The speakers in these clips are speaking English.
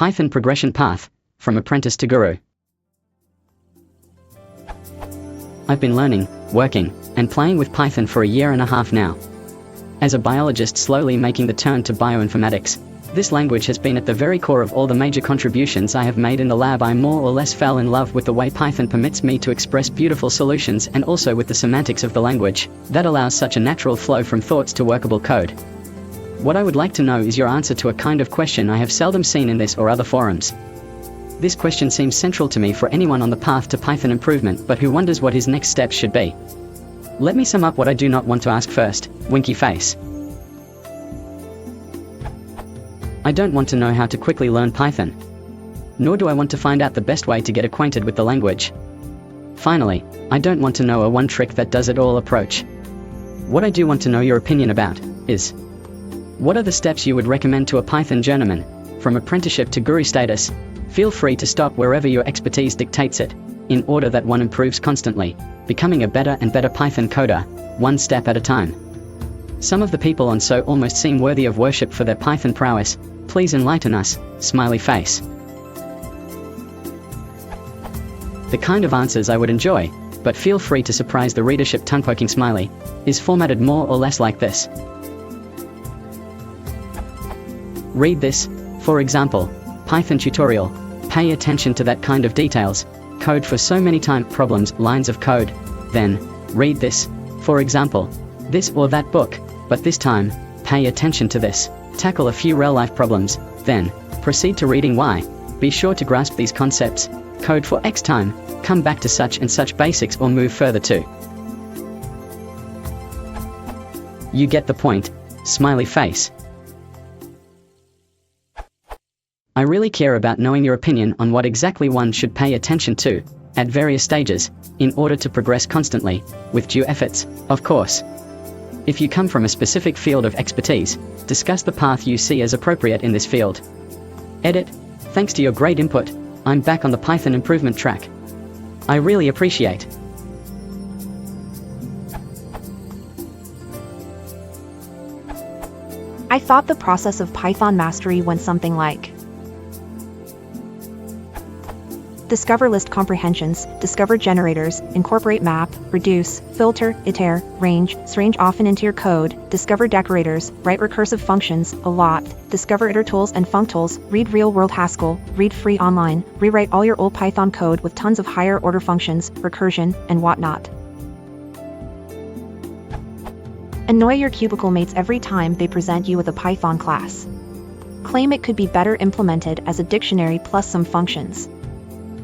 Python Progression Path, from Apprentice to Guru. I've been learning, working, and playing with Python for a year and a half now. As a biologist slowly making the turn to bioinformatics, this language has been at the very core of all the major contributions I have made in the lab. I more or less fell in love with the way Python permits me to express beautiful solutions, and also with the semantics of the language that allows such a natural flow from thoughts to workable code. What I would like to know is your answer to a kind of question I have seldom seen in this or other forums. This question seems central to me for anyone on the path to Python improvement but who wonders what his next steps should be. Let me sum up what I do not want to ask first. Winky face. I don't want to know how to quickly learn Python. Nor do I want to find out the best way to get acquainted with the language. Finally, I don't want to know a one trick that does it all approach. What I do want to know your opinion about is, what are the steps you would recommend to a Python journeyman, from apprenticeship to guru status? Feel free to stop wherever your expertise dictates it, in order that one improves constantly, becoming a better and better Python coder, one step at a time. Some of the people on so almost seem worthy of worship for their Python prowess. Please enlighten us, smiley face. The kind of answers I would enjoy, but feel free to surprise the readership tongue-poking smiley, is formatted more or less like this. Read this, for example, Python tutorial, pay attention to that kind of details, code for so many time problems, lines of code. Then, read this, for example, this or that book, but this time, pay attention to this, tackle a few real-life problems, then, proceed to reading Y. Be sure to grasp these concepts, code for X time, come back to such and such basics or move further to. You get the point, smiley face. I really care about knowing your opinion on what exactly one should pay attention to, at various stages, in order to progress constantly, with due efforts, of course. If you come from a specific field of expertise, discuss the path you see as appropriate in this field. Edit. Thanks to your great input, I'm back on the Python improvement track. I really appreciate. I thought the process of Python mastery went something like: discover list comprehensions, discover generators, incorporate map, reduce, filter, iter, range often into your code, discover decorators, write recursive functions, a lot, discover iter tools and functools, read real-world Haskell, read free online, rewrite all your old Python code with tons of higher order functions, recursion, and whatnot. Annoy your cubicle mates every time they present you with a Python class. Claim it could be better implemented as a dictionary plus some functions.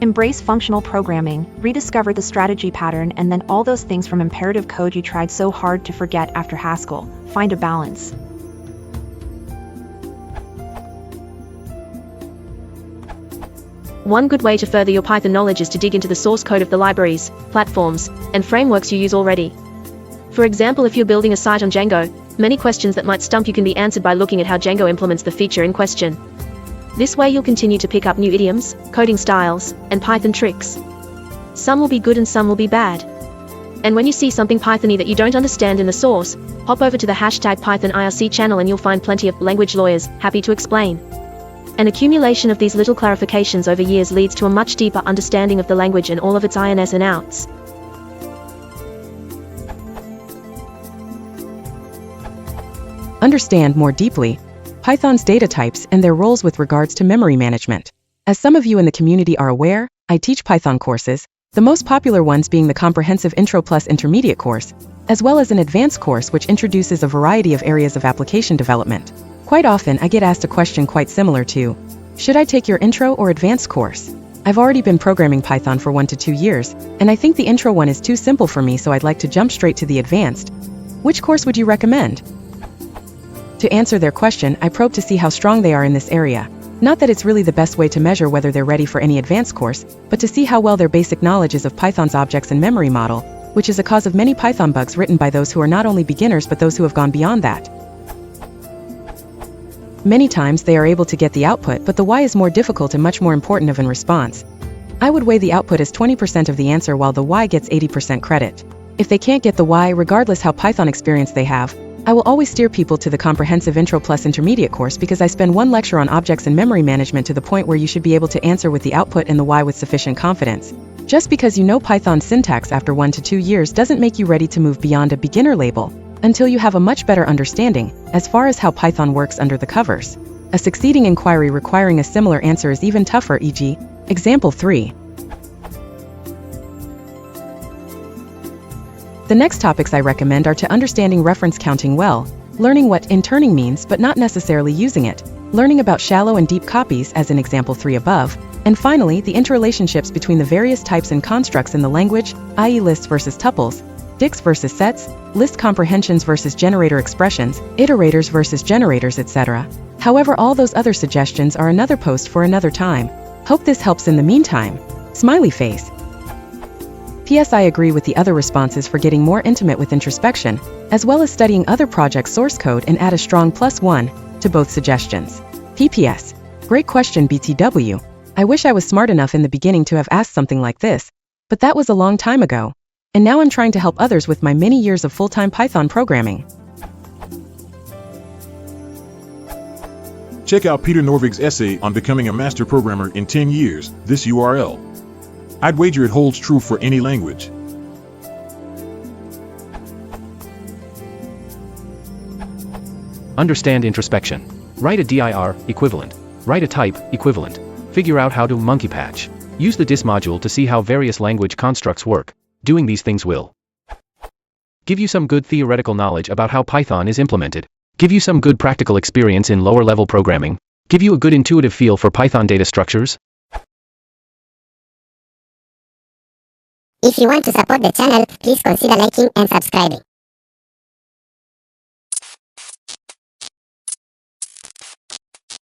Embrace functional programming, rediscover the strategy pattern, and then all those things from imperative code you tried so hard to forget after Haskell. Find a balance. One good way to further your Python knowledge is to dig into the source code of the libraries, platforms, and frameworks you use already. For example, if you're building a site on Django, many questions that might stump you can be answered by looking at how Django implements the feature in question. This way you'll continue to pick up new idioms, coding styles, and Python tricks. Some will be good and some will be bad. And when you see something Python-y that you don't understand in the source, hop over to the #PythonIRC channel and you'll find plenty of language lawyers happy to explain. An accumulation of these little clarifications over years leads to a much deeper understanding of the language and all of its ins and outs. Understand more deeply Python's data types and their roles with regards to memory management. As some of you in the community are aware, I teach Python courses, the most popular ones being the comprehensive Intro plus Intermediate course, as well as an advanced course which introduces a variety of areas of application development. Quite often I get asked a question quite similar to, should I take your intro or advanced course? I've already been programming Python for 1 to 2 years, and I think the intro one is too simple for me, so I'd like to jump straight to the advanced. Which course would you recommend? To answer their question, I probe to see how strong they are in this area. Not that it's really the best way to measure whether they're ready for any advanced course, but to see how well their basic knowledge is of Python's objects and memory model, which is a cause of many Python bugs written by those who are not only beginners but those who have gone beyond that. Many times they are able to get the output, but the why is more difficult and much more important of in response. I would weigh the output as 20% of the answer while the why gets 80% credit. If they can't get the why, regardless how Python experience they have, I will always steer people to the comprehensive Intro Plus Intermediate course because I spend one lecture on objects and memory management to the point where you should be able to answer with the output and the why with sufficient confidence. Just because you know Python syntax after 1 to 2 years doesn't make you ready to move beyond a beginner label until you have a much better understanding as far as how Python works under the covers. A succeeding inquiry requiring a similar answer is even tougher, e.g., example 3. The next topics I recommend are to understanding reference counting well, learning what interning means but not necessarily using it, learning about shallow and deep copies as in example 3 above, and finally the interrelationships between the various types and constructs in the language, i.e. lists versus tuples, dicts versus sets, list comprehensions versus generator expressions, iterators versus generators, etc. However, all those other suggestions are another post for another time. Hope this helps in the meantime. Smiley face. P.S. I agree with the other responses for getting more intimate with introspection, as well as studying other projects' source code and add a strong +1 to both suggestions. P.P.S. Great question, BTW. I wish I was smart enough in the beginning to have asked something like this, but that was a long time ago. And now I'm trying to help others with my many years of full-time Python programming. Check out Peter Norvig's essay on becoming a master programmer in 10 years, this URL. I'd wager it holds true for any language. Understand introspection. Write a dir equivalent. Write a type equivalent. Figure out how to monkey patch. Use the dis module to see how various language constructs work. Doing these things will give you some good theoretical knowledge about how Python is implemented, give you some good practical experience in lower level programming, give you a good intuitive feel for Python data structures. If you want to support the channel, please consider liking and subscribing.